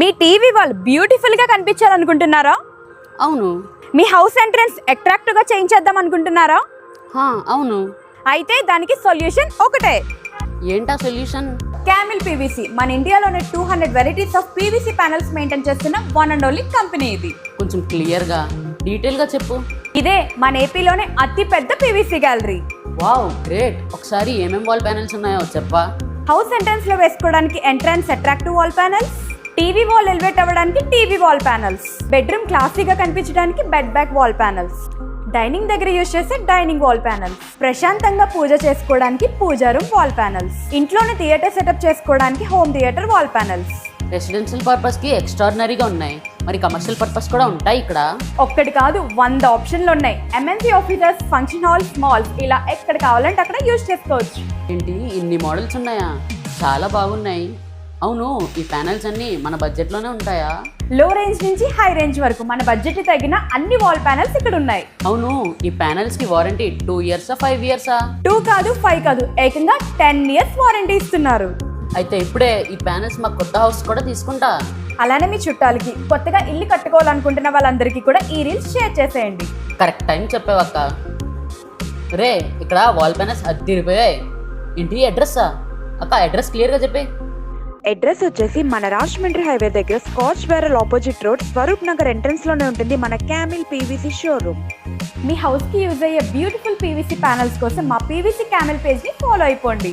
మీ TV వాళ్ళు beautiful గా కనిపించాలనుకుంటున్నారా? అవును. మీ హౌస్ ఎంట్రన్స్ అట్రాక్టివ్ గా చేయించేద్దాం అనుకుంటున్నారా? అవును. అయితే దానికి సొల్యూషన్ ఒకటే. ఏంటా సొల్యూషన్? క్యామిల్ పీవీసీ మన ఇండియాలోనే 200 varieties of PVC panels maintain చేస్తున్న వన్ అండ్ ఓన్లీ కంపెనీ ఇది. కొంచెం క్లియర్గా డీటెయిల్గా చెప్పు. ఇదే మన ఏపీలోనే అతి పెద్ద పీవీసీ గ్యాలరీ. Wow, great. ఒకసారి ఏమేం వాల్ ప్యానెల్స్ ఉన్నాయో చెప్పా. హౌస్ ఎంట్రన్స్ లో వేసుకోవడానికి entrance attractive wall panels, TV wall elevate అవ్వడానికి టీవీ వాల్ ప్యానెల్స్, బెడ్రూమ్ క్లాసీగా కనిపించడానికి bed back wall panels, dining దగ్గర యూజ్ చేసే డైనింగ్ వాల్ ప్యానెల్స్, ప్రశాంతంగా పూజ చేసుకోవడానికి పూజా రూమ్ వాల్ ప్యానెల్స్, ఇంట్లోనే థియేటర్ సెటప్ చేసుకోవడానికి home theatre wall panels. Residential purpose కి ఎక్స్ట్రాడినరీగా ఉన్నాయి, మరి కమర్షియల్ పర్పస్ కూడా ఉంటాయి ఇక్కడ. ఒక్కటి కాదు 100 ఆప్షన్లు ఉన్నాయి. MNC officers, function halls, malls ఇలా ఎక్కడ కావాలంటే అక్కడ యూజ్ చేసుకోవచ్చు. ఏంటి ఇన్ని మోడల్స్ ఉన్నాయా? చాలా బాగున్నాయి. అవును, ఈ ప్యానెల్స్ అన్ని మన బడ్జెట్లోనే ఉంటాయా? లో రేంజ్ నుంచి హై రేంజ్ వరకు మన బడ్జెట్ తగిన అన్ని వాల్ ప్యానెల్స్ ఇక్కడ ఉన్నాయి. అవును, ఈ ప్యానెల్స్ కి వారంటీ 2 ఇయర్సా 5 ఇయర్సా? 2 కాదు 5 కాదు, ఏకంగా 10 ఇయర్స్ వారంటీ ఇస్తున్నారు. అయితే ఇప్పుడే ఈ ప్యానెల్స్ మా కొత్త హౌస్ కూడా తీసుకుంటా. అలానే మీ చుట్టాలకి, కొత్తగా ఇల్లు కట్టుకోవాలనుకుంటున్న వాళ్ళందరికీ కూడా ఈ రీల్స్ షేర్ చేసేయండి. కరెక్ట్ టైం చెప్పావక్క. రే, ఇక్కడ వాల్ ప్యానెల్స్ అద్దరిపోయాయి. ఏంటి అడ్రస్సా? అక్క అడ్రస్ క్లియర్గా చెప్పే. అడ్రస్ వచ్చేసి మన రాజమండ్రి హైవే దగ్గర Scotch Barrel opposite road, Swaroop Nagar entrance లోనే ఉంటుంది మన క్యామిల్ పీవీసీ షోరూమ్. మీ హౌస్ కి యూజ్ అయ్యే బ్యూటిఫుల్ పీవీసీ ప్యానెల్స్ కోసం మా పీవీసీ క్యామిల్ పేజ్ ని ఫాలో అయిపోండి.